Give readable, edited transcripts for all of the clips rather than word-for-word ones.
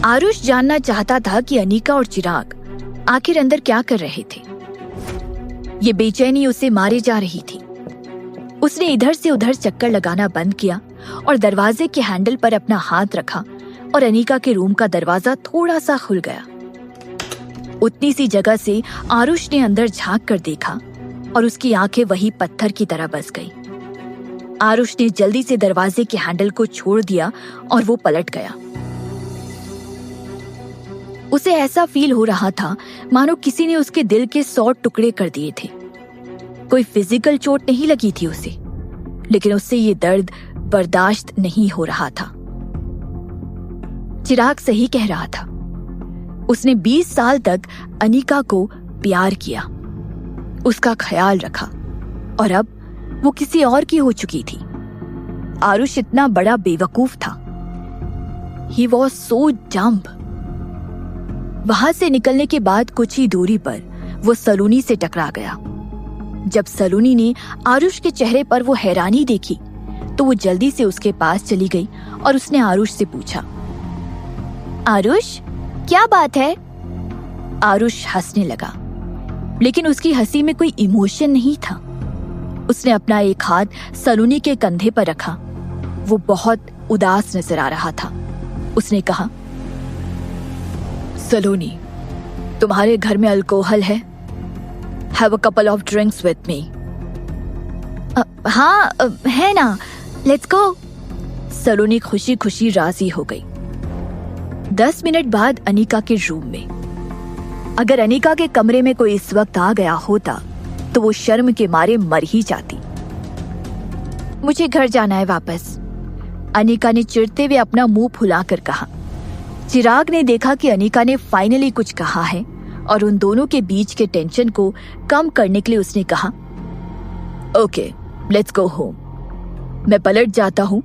आरुष जानना चाहता था कि अनिका और चिराग आखिर अंदर क्या कर रहे थे। ये बेचैनी उसे मारे जा रही थी। उसने इधर से उधर चक्कर लगाना बंद किया और दरवाजे के हैंडल पर अपना हाथ रखा और अनिका के रूम का दरवाजा थोड़ा सा खुल गया। उतनी सी जगह से आरुष ने अंदर झांक कर देखा और उसकी आंखें वही पत्थर की तरह बस गई। आरुष ने जल्दी से दरवाजे के हैंडल को छोड़ दिया और वो पलट गया। उसे ऐसा फील हो रहा था मानो किसी ने उसके दिल के 100 टुकड़े कर दिए थे। कोई फिजिकल चोट नहीं लगी थी उसे, लेकिन उससे ये दर्द बर्दाश्त नहीं हो रहा था। चिराग सही कह रहा था। उसने 20 साल तक अनिका को प्यार किया, उसका ख्याल रखा, और अब वो किसी और की हो चुकी थी। आरुष इतना बड़ा बेवकूफ था। He was so dumb। वहां से निकलने के बाद कुछ ही दूरी पर वो सलोनी से टकरा गया। जब सलोनी ने आरुष के चेहरे पर वो हैरानी देखी तो वो जल्दी से उसके पास चली गई और उसने आरुष से पूछा, आरुष क्या बात है? आरुष हंसने लगा, लेकिन उसकी हंसी में कोई इमोशन नहीं था। उसने अपना एक हाथ सलोनी के कंधे पर रखा। वो बहुत उदास नजर आ रहा था। उसने कहा, सलोनी, तुम्हारे घर में अल्कोहल है? Have a couple of drinks with me। हाँ है ना, लेट्स गो। सलोनी खुशी खुशी राजी हो गई। 10 मिनट बाद अनिका के रूम में। अगर अनिका के कमरे में कोई इस वक्त आ गया होता तो वो शर्म के मारे मर ही जाती। मुझे घर जाना है वापस, अनिका ने चिढ़ते हुए अपना मुंह फुलाकर कहा। चिराग ने देखा कि अनिका ने फाइनली कुछ कहा है और उन दोनों के बीच के टेंशन को कम करने के लिए उसने कहा, ओके लेट्स गो होम। मैं पलट जाता हूं,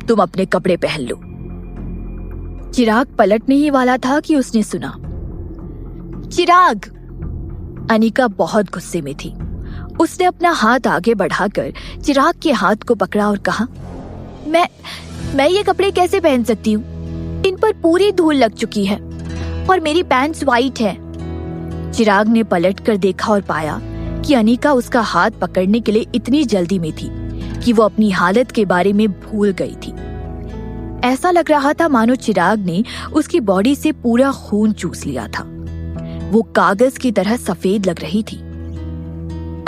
तुम अपने कपड़े पहन लो। चिराग पलटने ही वाला था कि उसने सुना, चिराग। अनिका बहुत गुस्से में थी। उसने अपना हाथ आगे बढ़ाकर चिराग के हाथ को पकड़ा और कहा, मैं ये कपड़े कैसे पहन सकती हूँ? इन पर पूरी धूल लग चुकी है और मेरी पैंट्स वाइट है। चिराग ने पलट कर देखा और पाया कि अनिका उसका हाथ पकड़ने के लिए इतनी जल्दी में थी कि वो अपनी हालत के बारे में भूल गई थी। ऐसा लग रहा था मानो चिराग ने उसकी बॉडी से पूरा खून चूस लिया था। वो कागज की तरह सफेद लग रही थी।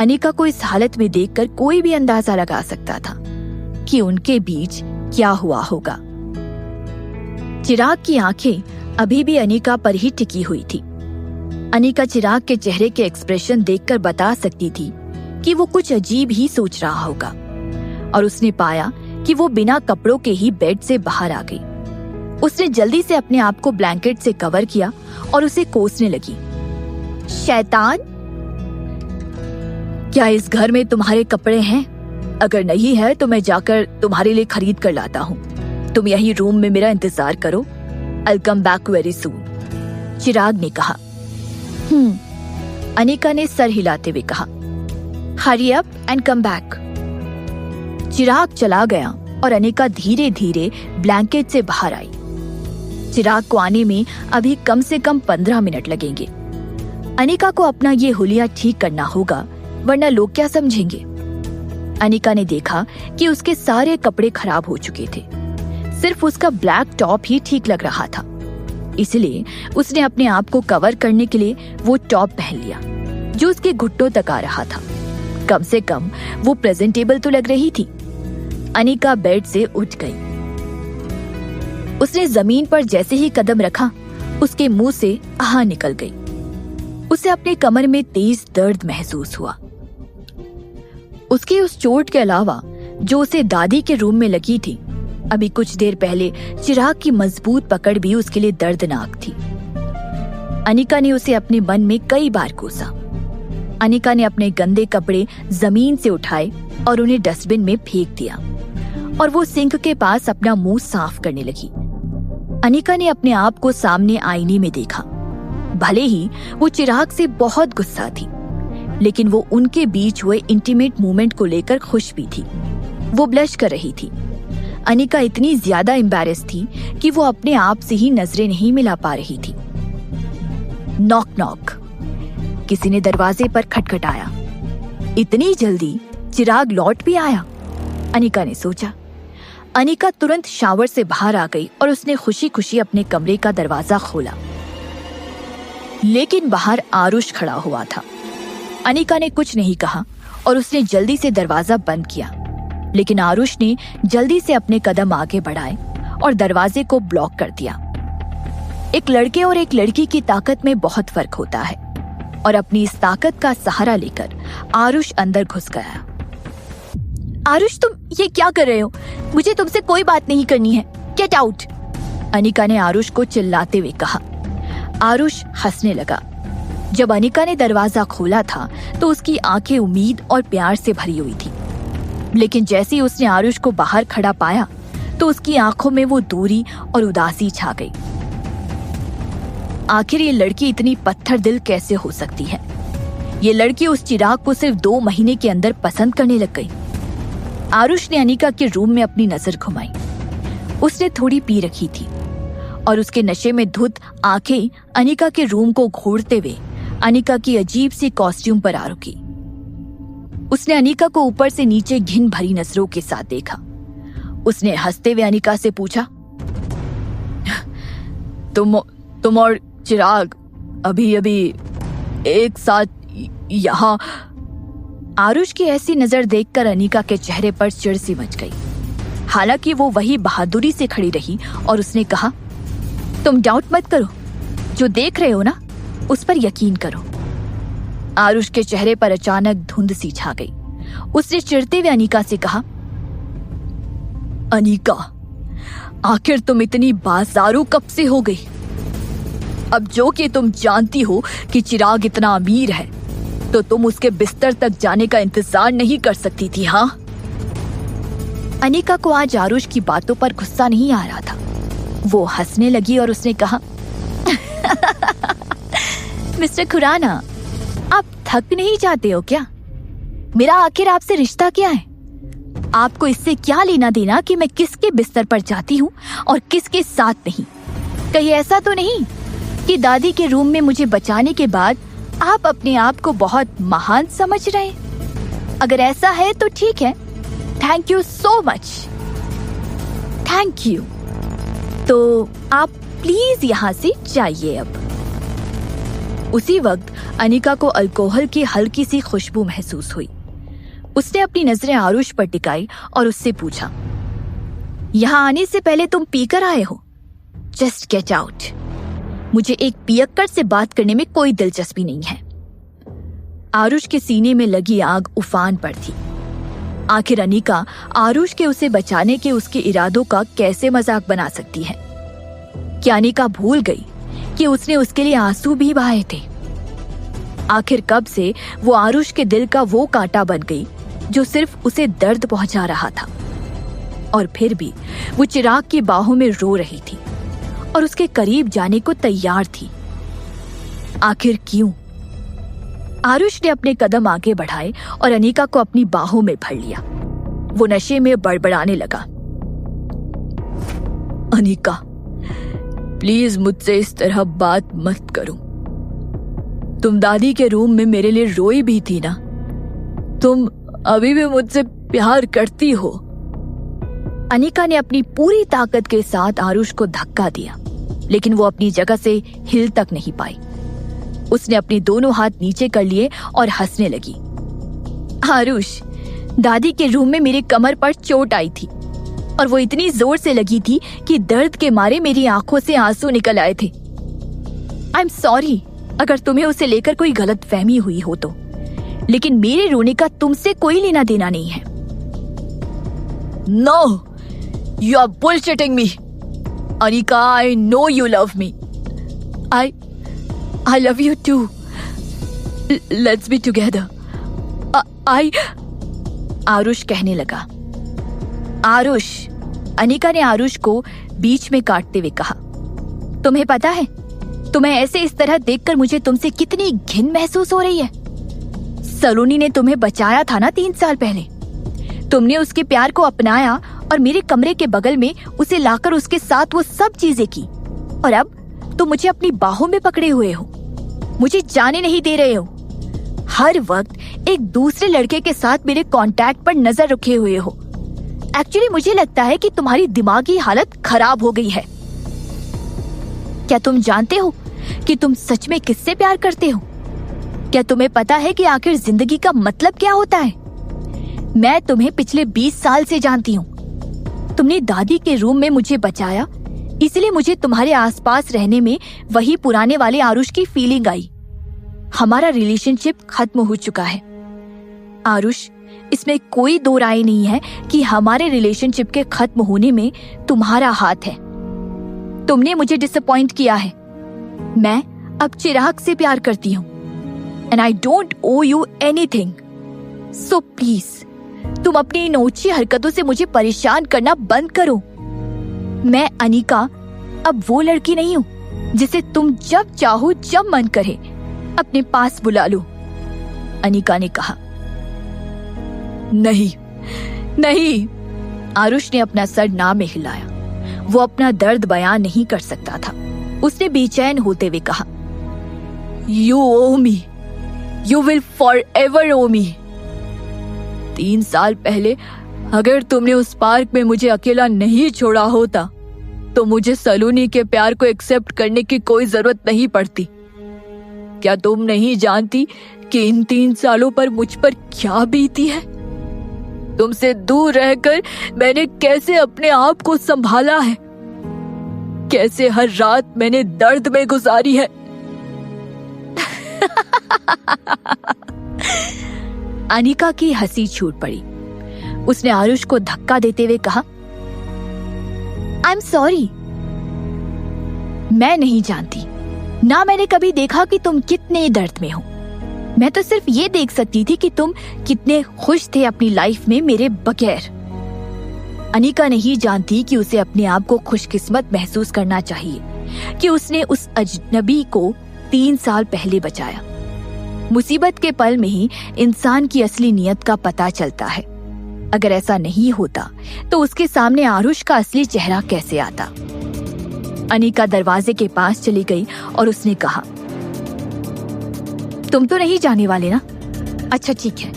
अनिका को इस हालत में देखकर कोई भी अंदाजा लगा सकता था कि उनके बीच क्या हुआ होगा। चिराग की आंखें अभी भी अनिका पर ही टिकी हुई थी। अनिका चिराग के चेहरे के एक्सप्रेशन देखकर बता सकती थी कि वो कुछ अजीब ही सोच रहा होगा, और उसने पाया कि वो बिना कपड़ों के ही बेड से बाहर आ गई। उसने जल्दी से अपने आप को ब्लैंकेट से कवर किया और उसे कोसने लगी। शैतान, क्या इस घर में तुम्हारे कपड़े हैं? अगर नहीं है तो मैं जाकर तुम्हारे लिए खरीद कर लाता हूँ। तुम यही रूम में मेरा इंतजार करो। I'll come back very soon। चिराग ने कहा। अनिका ने सर हिलाते हुए कहा, Hurry up and come back। चिराग चला गया और अनिका धीरे धीरे ब्लैंकेट से बाहर आई। चिराग को आने में अभी कम से कम 15 मिनट लगेंगे। अनिका को अपना ये हुलिया ठीक करना होगा, वरना लोग क्या समझेंगे। अनिका ने देखा कि उसके सारे कपड़े खराब हो चुके थे। सिर्फ उसका ब्लैक टॉप ही ठीक लग रहा था, इसलिए उसने अपने आप को कवर करने के लिए वो टॉप पहन लिया जो उसके घुटनों तक आ रहा था। कम से कम वो प्रेजेंटेबल तो लग रही थी। अनिका बेड से उठ गई। उसने जमीन पर जैसे ही कदम रखा, उसके मुंह से आह निकल गई। उसे अपने कमर में तेज दर्द महसूस हुआ। उसकी उस चोट के अलावा जो उसे दादी के रूम में लगी थी, अभी कुछ देर पहले चिराग की मजबूत पकड़ भी उसके लिए दर्दनाक थी। अनिका ने उसे अपने मन में कई बार कोसा। अनिका ने अपने गंदे कपड़े जमीन से उठाए और उन्हें डस्टबिन में फेंक दिया, और वो सिंक के पास अपना मुंह साफ करने लगी। अनिका ने अपने आप को सामने आईने में देखा। भले ही वो चिराग से बहुत गुस्सा थी, लेकिन वो उनके बीच हुए इंटीमेट मोमेंट को लेकर खुश भी थी। वो ब्लश कर रही थी। अनिका इतनी ज्यादा एम्बैरेस थी कि वो अपने आप से ही नजरें नहीं मिला पा रही थी। Knock knock. किसी ने दरवाजे पर खटखटाया। इतनी जल्दी चिराग लौट भी आया, अनिका ने सोचा। अनिका तुरंत शावर से बाहर आ गई और उसने खुशी खुशी अपने कमरे का दरवाजा खोला। लेकिन बाहर आरुष खड़ा हुआ था। अनिका ने कुछ नहीं कहा और उसने जल्दी से दरवाजा बंद किया, लेकिन आरुष ने जल्दी से अपने कदम आगे बढ़ाए और दरवाजे को ब्लॉक कर दिया। एक लड़के और एक लड़की की ताकत में बहुत फर्क होता है और अपनी इस ताकत का सहारा लेकर आरुष अंदर घुस गया। आरुष, तुम ये क्या कर रहे हो? मुझे तुमसे कोई बात नहीं करनी है। Get out! अनिका ने आरुष को चिल्लाते हुए कहा। आरुष हंसने लगा। जब अनिका ने दरवाजा खोला था तो उसकी आंखें उम्मीद और प्यार से भरी हुई थी, लेकिन जैसे ही उसने आरुष को बाहर खड़ा पाया तो उसकी आंखों में वो दूरी और उदासी छा गई। आखिर ये लड़की इतनी पत्थर दिल कैसे हो सकती है? ये लड़की उस चिराग को सिर्फ 2 महीने के अंदर पसंद करने लग गई। आरुष ने अनिका के रूम में अपनी नजर घुमाई। उसने थोड़ी पी रखी थी और उसके नशे में धुत आंखें अनिका के रूम को घूरते हुए अनिका की अजीब सी कॉस्ट्यूम पर आ रुकी। उसने अनिका को ऊपर से नीचे घिन भरी नजरों के साथ देखा। उसने हंसते हुए अनिका से पूछा, तुम और चिराग अभी एक साथ यहाँ? आरुष की ऐसी नजर देखकर अनिका के चेहरे पर चिढ़ सी मच गई। हालांकि वो वही बहादुरी से खड़ी रही और उसने कहा, तुम डाउट मत करो, जो देख रहे हो ना उस पर यकीन करो। आरुष के चेहरे पर अचानक धुंध सी छा गई। उसने चिढ़ते हुए अनिका से कहा, अनिका, आखिर तुम इतनी बाजारू कब से हो गई? अब जो कि तुम जानती हो कि चिराग इतना अमीर है तो तुम उसके बिस्तर तक जाने का इंतजार नहीं कर सकती थी? हाँ? अनिका को आज आरुष की बातों पर गुस्सा नहीं आ रहा था। वो हंसने लगी और उसने कहा, मिस्टर खुराना, आप थक नहीं जाते हो क्या? मेरा आखिर आपसे रिश्ता क्या है? आपको इससे क्या लेना देना कि मैं किसके बिस्तर पर जाती हूँ और किसके साथ नहीं? कहीं ऐसा तो नहीं कि दादी के रूम में मुझे बचाने के बाद आप अपने आप को बहुत महान समझ रहे हैं? अगर ऐसा है तो ठीक है, thank you so much. Thank you. तो आप प्लीज यहाँ से जाइए अब। उसी वक्त अनिका को अल्कोहल की हल्की सी खुशबू महसूस हुई। उसने अपनी नजरें आरुष पर टिकाई और उससे पूछा, यहाँ आने से पहले तुम पीकर आए हो? Just get out. मुझे एक पियक्कड़ से बात करने में कोई दिलचस्पी नहीं है। आरुष के सीने में लगी आग उफान पर थी। आखिर अनिका आरुष के उसे बचाने के उसके इरादों का कैसे मजाक बना सकती है? क्या अनिका भूल गई कि उसने उसके लिए आंसू भी बहाए थे? आखिर कब से वो आरुष के दिल का वो कांटा बन गई जो सिर्फ उसे दर्द पहुंचा रहा था? और फिर भी वो चिराग की बाहों में रो रही थी और उसके करीब जाने को तैयार थी। आखिर क्यों? आरुष ने अपने कदम आगे बढ़ाए और अनिका को अपनी बाहों में भर लिया। वो नशे में बड़बड़ाने लगा, अनिका, प्लीज मुझसे इस तरह बात मत करो। तुम दादी के रूम में मेरे लिए रोई भी थी ना? तुम अभी भी मुझसे प्यार करती हो? अनिका ने अपनी पूरी ताकत के साथ आरुष को धक्का दिया, लेकिन वो अपनी जगह से हिल तक नहीं पाई। उसने अपने दोनों हाथ नीचे कर लिए और हंसने लगी। आरुष, दादी के रूम में मेरे कमर पर चोट आई थी और वो इतनी जोर से लगी थी कि दर्द के मारे मेरी आंखों से आंसू निकल आए थे। आई एम सॉरी अगर तुम्हें उसे लेकर कोई गलतफहमी हुई हो तो, लेकिन मेरे रोने का तुमसे कोई लेना देना नहीं है। No, you are bullshitting me. Anika, I know you love me. I love you too. Let's be together. Aarush कहने लगा। आरुष, अनिका ने आरुष को बीच में काटते हुए कहा, तुम्हें पता है तुम्हें ऐसे इस तरह देखकर मुझे तुमसे कितनी घिन महसूस हो रही है। सलोनी ने तुम्हें बचाया था ना 3 साल पहले। तुमने उसके प्यार को अपनाया और मेरे कमरे के बगल में उसे लाकर उसके साथ वो सब चीजें की, और अब तुम मुझे अपनी बाहों में पकड़े हुए हो, मुझे जाने नहीं दे रहे हो। हर वक्त एक दूसरे लड़के के साथ मेरे कांटेक्ट पर नजर रखे हुए हो। एक्चुअली मुझे लगता है कि तुम्हारी दिमागी हालत खराब हो गई है। क्या तुम जानते हो कि तुम सच में किससे प्यार करते हो? क्या तुम्हें पता है कि आखिर जिंदगी का मतलब क्या होता है? मैं तुम्हें पिछले 20 साल से जानती हूँ। तुमने दादी के रूम में मुझे बचाया, इसलिए मुझे तुम्हारे आसपास रहने में वही पुराने वाले आरुष की फीलिंग आई। हमारा रिलेशनशिप खत्म हो चुका है आरुष, इसमें कोई दो राय नहीं है कि हमारे रिलेशनशिप के खत्म होने में तुम्हारा हाथ है। तुमने मुझे डिसअपॉइंट किया है। मैं अब चिराग से प्यार करती हूँ and I don't owe you anything. So please तुम अपनी इन ओछी हरकतों से मुझे परेशान करना बंद करो। मैं अनिका अब वो लड़की नहीं हूँ जिसे तुम जब चाहो जब मन करे अपने पास बुला लो। अनिका ने कहा। नहीं नहीं, आरुष ने अपना सर ना में हिलाया। वो अपना दर्द बयान नहीं कर सकता था। उसने बेचैन होते हुए कहा, you owe me, you will forever owe me. 3 साल पहले अगर तुमने उस पार्क में मुझे अकेला नहीं छोड़ा होता तो मुझे सलोनी के प्यार को एक्सेप्ट करने की कोई जरूरत नहीं पड़ती। क्या तुम नहीं जानती कि इन 3 सालों पर मुझ पर क्या बीती है? तुमसे दूर रहकर मैंने कैसे अपने आप को संभाला है, कैसे हर रात मैंने दर्द में गुजारी है। अनिका की हंसी छूट पड़ी। उसने आरुष को धक्का देते हुए कहा, आई एम सॉरी। मैं नहीं जानती, ना मैंने कभी देखा कि तुम कितने दर्द में हो। मैं तो सिर्फ ये देख सकती थी कि तुम कितने खुश थे अपनी लाइफ में मेरे बगैर। अनिका नहीं जानती कि उसे अपने आप को खुशकिस्मत महसूस करना चाहिए कि उसने उस अजनबी को 3 साल पहले बचाया। मुसीबत के पल में ही इंसान की असली नीयत का पता चलता है। अगर ऐसा नहीं होता तो उसके सामने आरुष का असली चेहरा कैसे आता? अनिका दरवाजे के पास चली गई और उसने कहा, तुम तो नहीं जाने वाले ना? अच्छा ठीक है,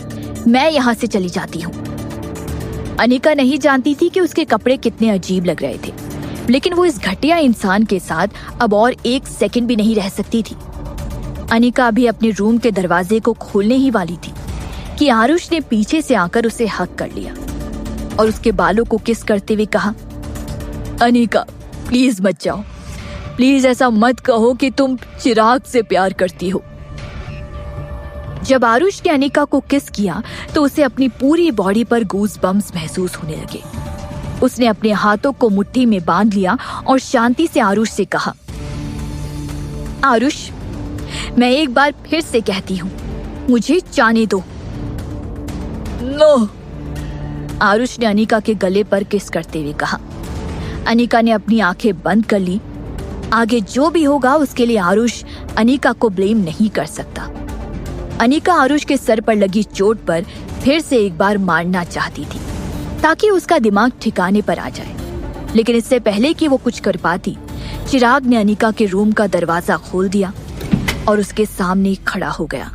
मैं यहाँ से चली जाती हूँ। अनिका नहीं जानती थी कि उसके कपड़े कितने अजीब लग रहे थे, लेकिन वो इस घटिया इंसान के साथ अब और 1 सेकंड भी नहीं रह सकती थी। अनिका अभी अपने रूम के दरवाजे को खोलने ही वाली थी कि आरुष ने पीछे से आकर उसे हक कर लिया और उसके बालों को किस करते हुए कहा, अनिका प्लीज मत जाओ, प्लीज ऐसा मत कहो कि तुम चिराग से प्यार करती हो। जब आरुष ने अनिका को किस किया तो उसे अपनी पूरी बॉडी पर गूज बम्स महसूस होने लगे। उसने अपने हाथों को मुट्ठी में बांध लिया और शांति से आरुष से कहा, आरुष मैं एक बार फिर से कहती हूँ, मुझे जाने दो। नो, आरुष ने अनिका के गले पर किस करते हुए कहा। अनिका ने अपनी आंखें बंद कर ली। आगे जो भी होगा उसके लिए आरुष अनिका को ब्लेम नहीं कर सकता। अनिका आरुष के सर पर लगी चोट पर फिर से एक बार मारना चाहती थी ताकि उसका दिमाग ठिकाने पर आ जाए, लेकिन इससे पहले कि वो कुछ कर पाती, चिराग ने अनिका के रूम का दरवाजा खोल दिया और उसके सामने खड़ा हो गया।